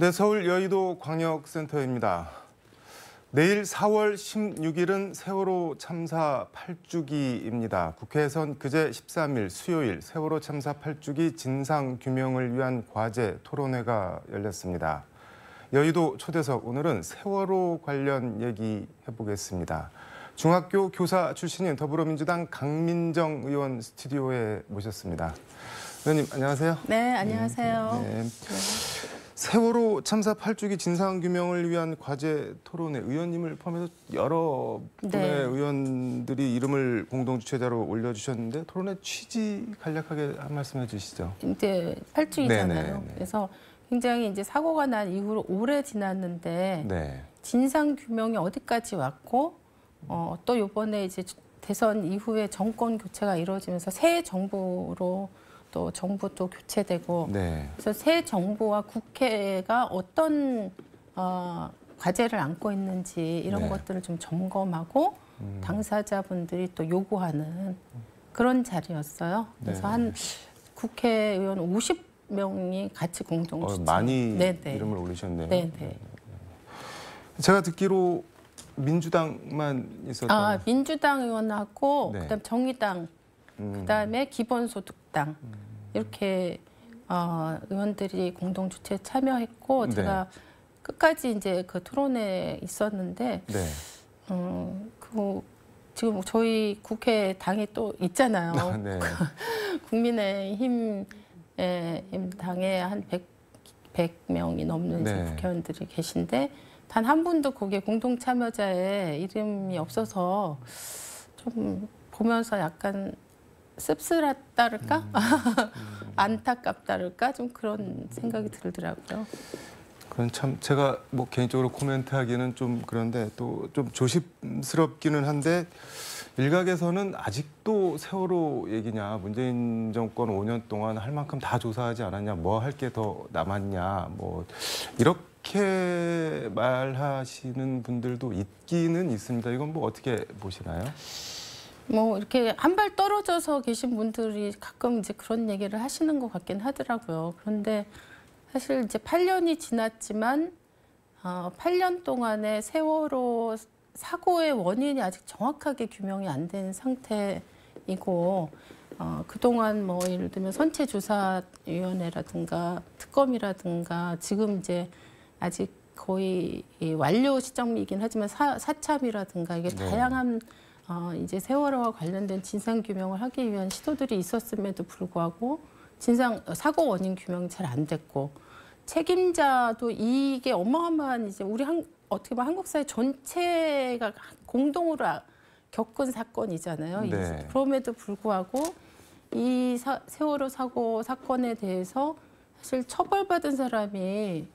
네, 서울 여의도 광역센터입니다. 내일 4월 16일은 세월호 참사 8주기입니다. 국회에선 그제 13일 수요일 세월호 참사 8주기 진상규명을 위한 과제 토론회가 열렸습니다. 여의도 초대석 오늘은 세월호 관련 얘기 해보겠습니다. 중학교 교사 출신인 더불어민주당 강민정 의원 스튜디오에 모셨습니다. 의원님 안녕하세요. 네, 안녕하세요. 네. 세월호 참사 8주기 진상규명을 위한 과제 토론회 의원님을 포함해서 여러 분의 의원들이 이름을 공동주최자로 올려주셨는데 토론회 취지 간략하게 한 말씀 해주시죠. 이제 8주기잖아요. 그래서 굉장히 이제 사고가 난 이후로 오래 지났는데 진상규명이 어디까지 왔고 또 이번에 이제 대선 이후에 정권 교체가 이루어지면서 새 정부로 또 정부도 교체되고 그래서 새 정부와 국회가 어떤 과제를 안고 있는지 이런 것들을 좀 점검하고 당사자분들이 또 요구하는 그런 자리였어요. 그래서 한 국회의원 50명이 같이 공동 주최. 많이 이름을 올리셨네요. 제가 듣기로 민주당만 있었다. 민주당 의원하고 그다음 정의당, 그다음에 기본소득당 이렇게 의원들이 공동 주최에 참여했고 제가 끝까지 이제 그 토론회에 있었는데 지금 저희 국회 당에 또 있잖아요. 국민의힘 당에 한 100명이 넘는 국회의원들이 계신데 단 한 분도 거기에 공동 참여자의 이름이 없어서 좀 보면서 약간 씁쓸했다랄까? 안타깝다랄까? 좀 그런 생각이 들더라고요. 그건 참 제가 뭐 개인적으로 코멘트하기는 좀 그런데 또 좀 조심스럽기는 한데 일각에서는 아직도 세월호 얘기냐, 문재인 정권 5년 동안 할 만큼 다 조사하지 않았냐, 뭐 할 게 더 남았냐, 뭐 이렇게 말하시는 분들도 있기는 있습니다. 이건 뭐 어떻게 보시나요? 뭐 이렇게 한 발 떨어져서 계신 분들이 가끔 이제 그런 얘기를 하시는 것 같긴 하더라고요. 그런데 사실 이제 8년이 지났지만 8년 동안의 세월호 사고의 원인이 아직 정확하게 규명이 안 된 상태이고 그동안 뭐 예를 들면 선체조사위원회라든가 특검이라든가 지금 이제 아직 거의 완료 시점이긴 하지만 사참이라든가 이게 다양한 이제 세월호와 관련된 진상규명을 하기 위한 시도들이 있었음에도 불구하고 사고 원인 규명이 잘 안 됐고 책임자도 이게 어마어마한 이제 우리 어떻게 보면 한국 사회 전체가 공동으로 겪은 사건이잖아요. 그럼에도 불구하고 이 세월호 사건에 대해서 사실 처벌받은 사람이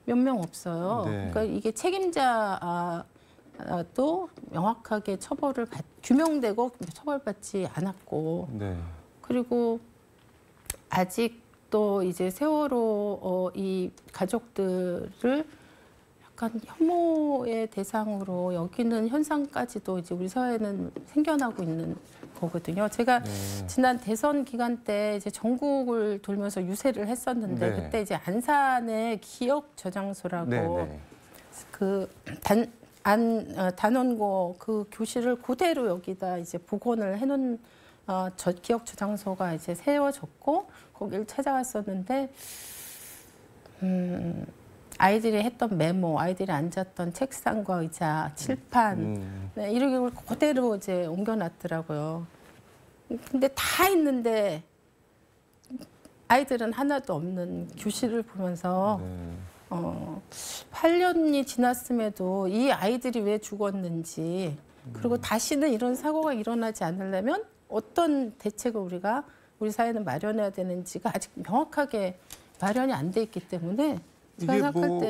몇 명 없어요. 그러니까 이게 책임자도 명확하게 규명되고 처벌받지 않았고 그리고 아직도 이제 세월호 이 가족들을 약간 혐오의 대상으로 여기는 현상까지도 이제 우리 사회는 생겨나고 있는 거거든요. 제가 지난 대선 기간 때 이제 전국을 돌면서 유세를 했었는데 그때 이제 안산의 기억 저장소라고 그 단원고 그 교실을 그대로 여기다 이제 복원을 해놓은 기억 저장소가 이제 세워졌고 거기를 찾아갔었는데 아이들이 했던 메모, 아이들이 앉았던 책상과 의자, 칠판 이런 걸 그대로 이제 옮겨놨더라고요. 근데 다 있는데 아이들은 하나도 없는 교실을 보면서 8년이 지났음에도 이 아이들이 왜 죽었는지 그리고 다시는 이런 사고가 일어나지 않으려면 어떤 대책을 우리 사회는 마련해야 되는지가 아직 명확하게 마련이 안 돼 있기 때문에 이게 뭐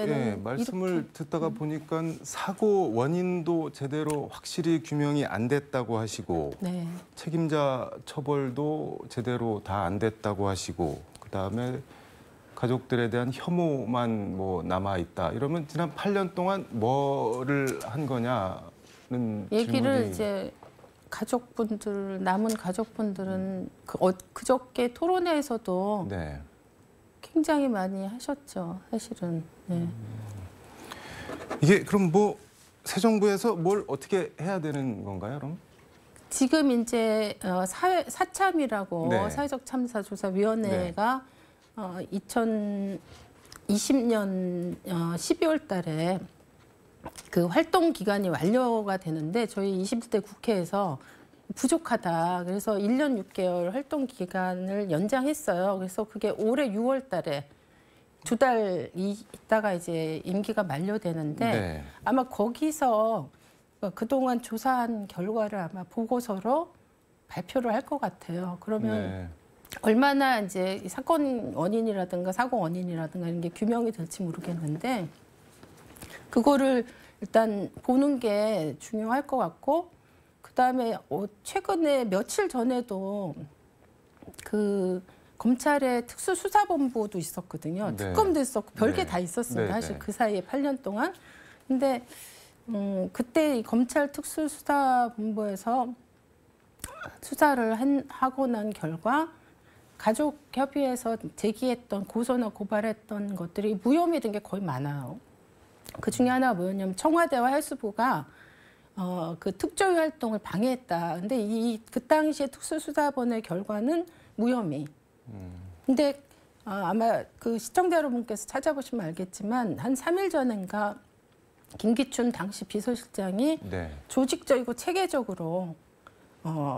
말씀을 듣다가 보니까 사고 원인도 제대로 확실히 규명이 안 됐다고 하시고 책임자 처벌도 제대로 다 안 됐다고 하시고 그다음에 가족들에 대한 혐오만 뭐 남아 있다. 이러면 지난 8년 동안 뭐를 한 거냐는 얘기를 이제 남은 가족분들은 그저께 토론회에서도 굉장히 많이 하셨죠, 사실은. 네. 이게 그럼 뭐 새 정부에서 뭘 어떻게 해야 되는 건가요, 그럼? 지금 이제 사참이라고 네. 사회적 참사 조사위원회가 2020년 12월 달에 그 활동 기간이 완료가 되는데 저희 21대 국회에서 부족하다. 그래서 1년 6개월 활동 기간을 연장했어요. 그래서 그게 올해 6월 달에 2달 있다가 이제 임기가 만료되는데 네. 아마 거기서 그동안 조사한 결과를 아마 보고서로 발표를 할 것 같아요. 그러면 네. 얼마나 이제 사건 원인이라든가 사고 원인이라든가 이런 게 규명이 될지 모르겠는데 그거를 일단 보는 게 중요할 것 같고 그다음에 최근에 며칠 전에도 그 검찰의 특수수사본부도 있었거든요. 네. 특검도 있었고 별게 네. 다 있었습니다. 네. 사실 그 사이에 8년 동안. 근데 그때 이 검찰 특수수사본부에서 수사를 하고 난 결과 가족협의회에서 제기했던 고소나 고발했던 것들이 무혐의 된 게 거의 많아요. 그 중에 하나가 뭐였냐면 청와대와 해수부가 그 특조위 활동을 방해했다. 근데 그 당시에 특수수사본의 결과는 무혐의. 근데 아마 그 시청자 여러분께서 찾아보시면 알겠지만 한 3일 전인가 김기춘 당시 비서실장이 네. 조직적이고 체계적으로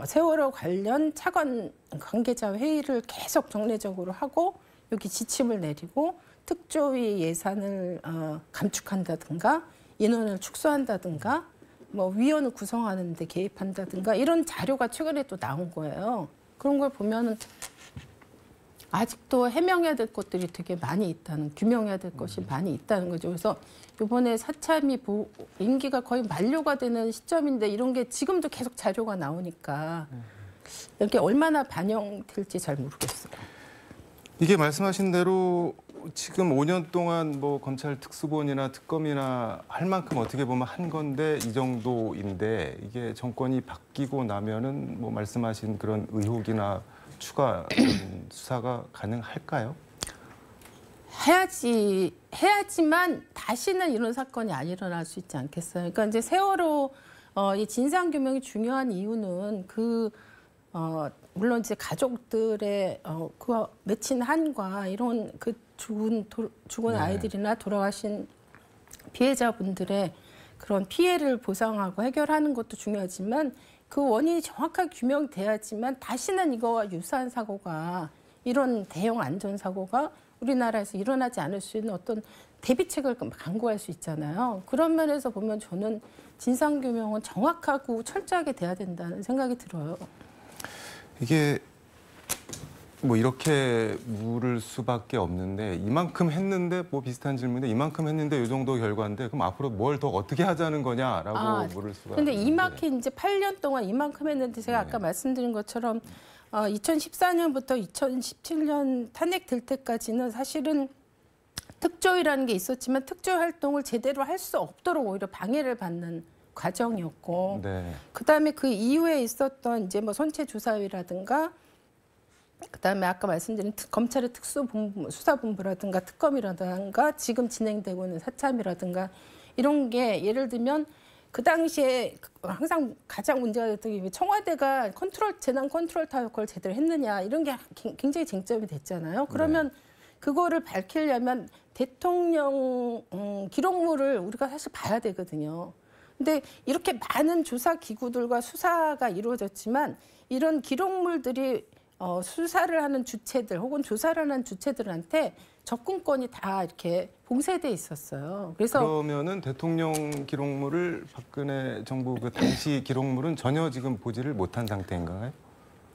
세월호 관련 차관 관계자 회의를 계속 정례적으로 하고 여기 지침을 내리고 특조위 예산을 감축한다든가 인원을 축소한다든가 뭐 위원을 구성하는 데 개입한다든가 이런 자료가 최근에 또 나온 거예요. 그런 걸 보면은 아직도 해명해야 될 것들이 되게 많이 있다는, 규명해야 될 것이 많이 있다는 거죠. 그래서 이번에 사참이 임기가 거의 만료가 되는 시점인데 이런 게 지금도 계속 자료가 나오니까 이렇게 얼마나 반영될지 잘 모르겠어요. 이게 말씀하신 대로 지금 5년 동안 뭐 검찰 특수본이나 특검이나 할 만큼 어떻게 보면 한 건데 이 정도인데 이게 정권이 바뀌고 나면은 뭐 말씀하신 그런 의혹이나 추가 수사가 가능할까요? 해야지만 다시는 이런 사건이 안 일어날 수 있지 않겠어요. 그러니까 이제 세월호 이 진상 규명이 중요한 이유는 물론 이제 가족들의 그 맺힌 한과 이런 그 죽은 네. 아이들이나 돌아가신 피해자분들의 그런 피해를 보상하고 해결하는 것도 중요하지만 그 원인이 정확하게 규명돼야지만 다시는 이거와 유사한 사고가 이런 대형 안전사고가 우리나라에서 일어나지 않을 수 있는 어떤 대비책을 강구할 수 있잖아요. 그런 면에서 보면 저는 진상규명은 정확하고 철저하게 돼야 된다는 생각이 들어요. 이게 뭐 이렇게 물을 수밖에 없는데 이만큼 했는데 뭐 비슷한 질문인데 이만큼 했는데 이 정도 결과인데 그럼 앞으로 뭘 더 어떻게 하자는 거냐라고 물을 수가 근데 있는데. 이만큼 이제 8년 동안 이만큼 했는데 제가 아까 말씀드린 것처럼 2014년부터 2017년 탄핵될 때까지는 사실은 특조위라는 게 있었지만 특조위 활동을 제대로 할 수 없도록 오히려 방해를 받는 과정이었고 네. 그다음에 그 이후에 있었던 이제 뭐 선체조사위라든가 그다음에 아까 말씀드린 검찰의 특수본부, 수사본부라든가 특검이라든가 지금 진행되고 있는 사참이라든가 이런 게 예를 들면 그 당시에 항상 가장 문제가 됐던 게 청와대가 재난 컨트롤 타워 역할을 제대로 했느냐 이런 게 굉장히 쟁점이 됐잖아요. 그러면 그거를 밝히려면 대통령 기록물을 우리가 사실 봐야 되거든요. 근데 이렇게 많은 조사 기구들과 수사가 이루어졌지만 이런 기록물들이 수사를 하는 주체들 혹은 조사를 하는 주체들한테 접근권이 다 이렇게 봉쇄돼 있었어요. 그래서 그러면은 대통령 기록물을 박근혜 정부 그 당시 기록물은 전혀 지금 보지를 못한 상태인가요?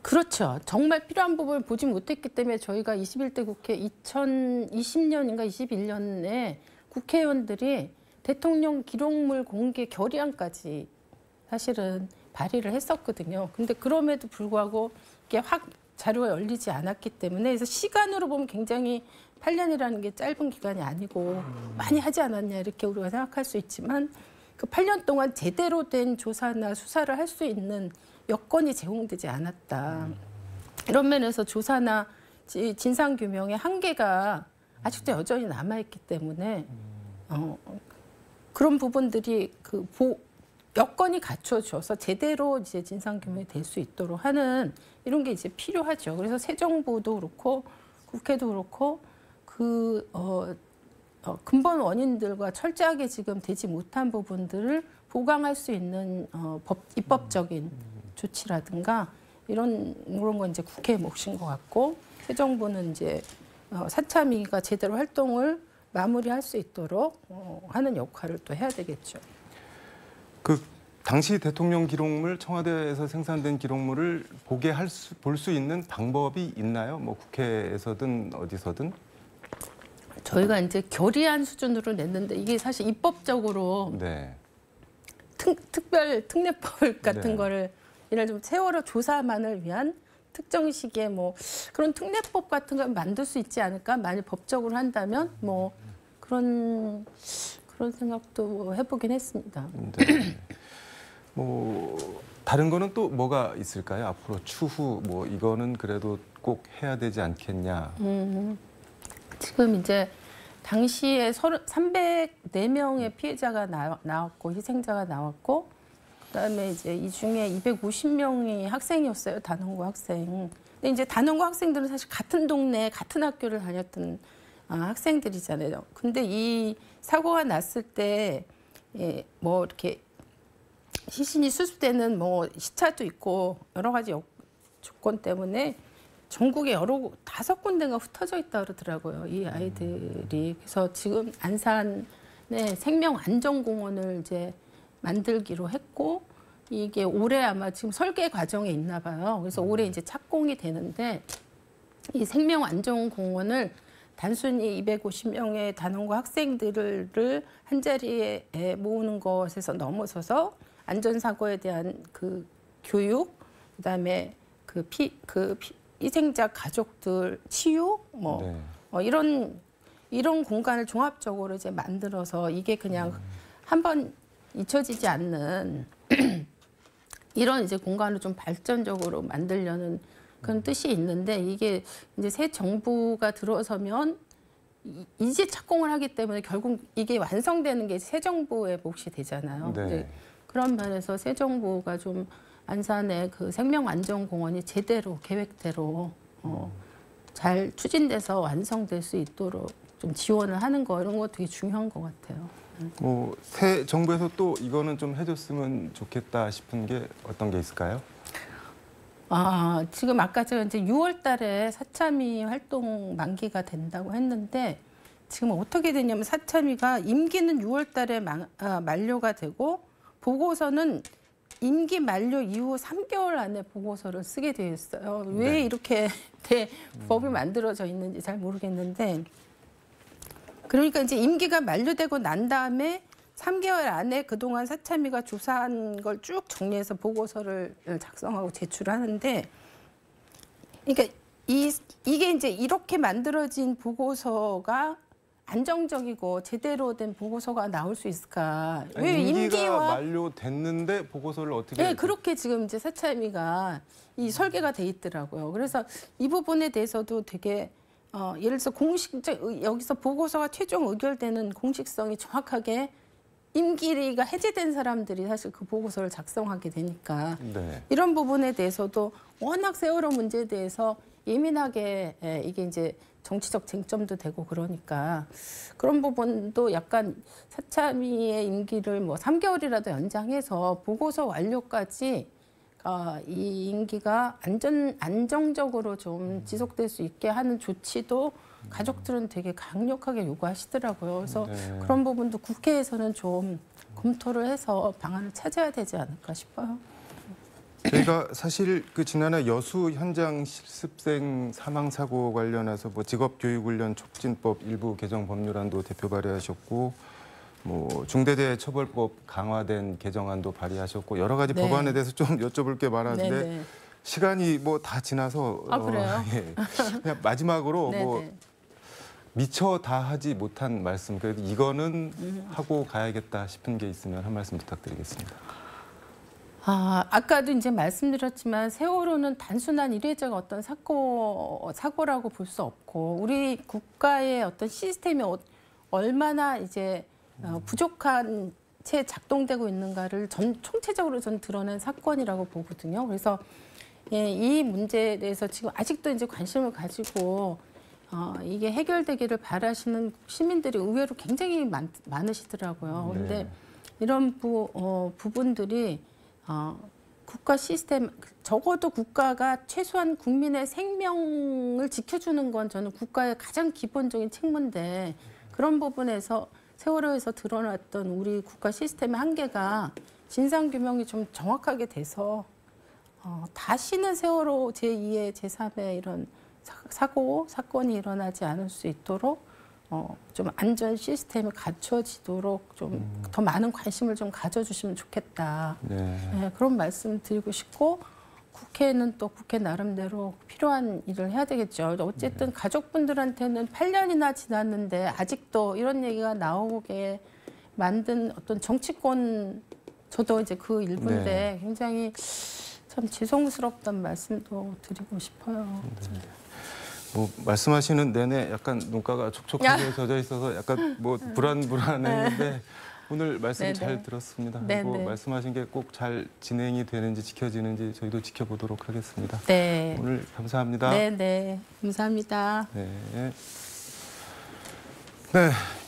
그렇죠. 정말 필요한 부분을 보지 못했기 때문에 저희가 21대 국회 2020년인가 21년에 국회의원들이 대통령 기록물 공개 결의안까지 사실은 발의를 했었거든요. 근데 그럼에도 불구하고 이게 확 자료가 열리지 않았기 때문에 그래서 시간으로 보면 굉장히 8년이라는 게 짧은 기간이 아니고 많이 하지 않았냐 이렇게 우리가 생각할 수 있지만 그 8년 동안 제대로 된 조사나 수사를 할 수 있는 여건이 제공되지 않았다. 이런 면에서 조사나 진상규명의 한계가 아직도 여전히 남아있기 때문에 그런 부분들이 여건이 갖춰져서 제대로 이제 진상규명이 될 수 있도록 하는 이런 게 이제 필요하죠. 그래서 새 정부도 그렇고 국회도 그렇고 근본 원인들과 철저하게 지금 되지 못한 부분들을 보강할 수 있는 입법적인 조치라든가 이런 건 이제 국회의 몫인 것 같고 새 정부는 이제 사참위가 제대로 활동을 마무리할 수 있도록 하는 역할을 또 해야 되겠죠. 그 당시 대통령 기록물, 청와대에서 생산된 기록물을 볼 수 있는 방법이 있나요? 뭐 국회에서든 어디서든? 저희가 이제 결의안 수준으로 냈는데 이게 사실 입법적으로 네. 특별 특례법 같은 네. 거를 예를 들면 세월호 조사만을 위한 특정 시기에 뭐 그런 특례법 같은 걸 만들 수 있지 않을까? 만약 법적으로 한다면 뭐 그런 생각도 해보긴 했습니다. 네. 뭐 다른 거는 또 뭐가 있을까요? 앞으로 추후 뭐 이거는 그래도 꼭 해야 되지 않겠냐? 지금 이제 당시에 304명의 피해자가 나왔고 희생자가 나왔고 그다음에 이제 이 중에 250명이 학생이었어요. 단원고 학생. 근데 이제 단원고 학생들은 사실 같은 동네 같은 학교를 다녔던 학생들이잖아요. 근데 이 사고가 났을 때 뭐 이렇게 시신이 수습되는 뭐 시차도 있고 여러 가지 조건 때문에 전국에 5군데가 흩어져 있다 그러더라고요. 이 아이들이. 그래서 지금 안산에 생명안전공원을 이제 만들기로 했고 이게 올해 아마 지금 설계 과정에 있나 봐요. 그래서 올해 이제 착공이 되는데 이 생명안전공원을 단순히 250명의 단원고 학생들을 한 자리에 모으는 것에서 넘어서서 안전사고에 대한 그 교육, 그다음에 희생자 가족들 치유, 이런 공간을 종합적으로 이제 만들어서 이게 그냥 한번 잊혀지지 않는 이런 이제 공간을 좀 발전적으로 만들려는 그런 뜻이 있는데 이게 이제 새 정부가 들어서면 이제 착공을 하기 때문에 결국 이게 완성되는 게 새 정부의 몫이 되잖아요. 네. 그런 면에서 새 정부가 좀 안산의 그 생명안전공원이 제대로 계획대로 잘 추진돼서 완성될 수 있도록 좀 지원을 하는 거 이런 거 되게 중요한 것 같아요. 뭐 새 정부에서 또 이거는 좀 해줬으면 좋겠다 싶은 게 어떤 게 있을까요? 지금 아까 제가 이제 6월달에 사참위 활동 만기가 된다고 했는데 지금 어떻게 되냐면 사참위가 임기는 6월달에 만료가 되고 보고서는 임기 만료 이후 3개월 안에 보고서를 쓰게 되어 있어요. 왜 네. 이렇게 법이 만들어져 있는지 잘 모르겠는데 그러니까 이제 임기가 만료되고 난 다음에 3개월 안에 그동안 사참위가 조사한 걸 쭉 정리해서 보고서를 작성하고 제출하는데 그러니까 이게 이제 이렇게 만들어진 보고서가 안정적이고 제대로 된 보고서가 나올 수 있을까? 왜 임기가 만료됐는데 보고서를 어떻게? 네, 그렇게 지금 이제 사참위가 이 설계가 돼 있더라고요. 그래서 이 부분에 대해서도 되게 예를 들어서 여기서 보고서가 최종 의결되는 공식성이 정확하게 임기가 해제된 사람들이 사실 그 보고서를 작성하게 되니까 네. 이런 부분에 대해서도 워낙 세월호 문제에 대해서 예민하게 이게 이제 정치적 쟁점도 되고 그러니까 그런 부분도 약간 사참위의 임기를 뭐 3개월이라도 연장해서 보고서 완료까지 이 임기가 안정적으로 좀 지속될 수 있게 하는 조치도 가족들은 되게 강력하게 요구하시더라고요. 그래서 네. 그런 부분도 국회에서는 좀 검토를 해서 방안을 찾아야 되지 않을까 싶어요. 저희가 사실 그 지난해 여수 현장 실습생 사망 사고 관련해서 뭐 직업교육훈련 촉진법 일부 개정 법률안도 대표 발의하셨고 뭐 중대재해처벌법 강화된 개정안도 발의하셨고 여러 가지 네. 법안에 대해서 좀 여쭤볼 게 많았는데 네네. 시간이 뭐 다 지나서 그래요? 예. 그냥 마지막으로 뭐 네네. 미처 다 하지 못한 말씀 그래도 이거는 하고 가야겠다 싶은 게 있으면 한 말씀 부탁드리겠습니다. 아까도 이제 말씀드렸지만 세월호는 단순한 일회적 어떤 사고라고 볼 수 없고 우리 국가의 어떤 시스템이 얼마나 이제 부족한 채 작동되고 있는가를 총체적으로 전 드러낸 사건이라고 보거든요. 그래서 이 문제에 대해서 지금 아직도 이제 관심을 가지고 이게 해결되기를 바라시는 시민들이 의외로 굉장히 많으시더라고요. 그런데 이런 부분들이 국가 시스템, 적어도 국가가 최소한 국민의 생명을 지켜주는 건 저는 국가의 가장 기본적인 책무인데 그런 부분에서 세월호에서 드러났던 우리 국가 시스템의 한계가 진상규명이 좀 정확하게 돼서 다시는 세월호 제2의 제3의 이런 사건이 일어나지 않을 수 있도록 좀 안전 시스템이 갖춰지도록 좀 더 많은 관심을 좀 가져주시면 좋겠다. 네, 그런 말씀 드리고 싶고 국회는 또 국회 나름대로 필요한 일을 해야 되겠죠. 어쨌든 가족분들한테는 8년이나 지났는데 아직도 이런 얘기가 나오게 만든 어떤 정치권 저도 이제 그 일부인데 굉장히 참 죄송스럽다는 말씀도 드리고 싶어요. 뭐 말씀하시는 내내 약간 눈가가 촉촉하게 젖어 있어서 약간 뭐 불안했는데 오늘 말씀 잘 들었습니다. 그리고 말씀하신 게 꼭 잘 진행이 되는지 지켜지는지 저희도 지켜보도록 하겠습니다. 네. 오늘 감사합니다. 네, 감사합니다. 네,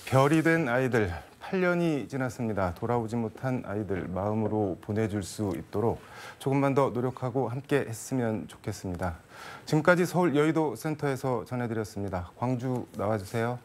별이 된 아이들 8년이 지났습니다. 돌아오지 못한 아이들 마음으로 보내줄 수 있도록 조금만 더 노력하고 함께 했으면 좋겠습니다. 지금까지 서울 여의도 센터에서 전해드렸습니다. 광주 나와주세요.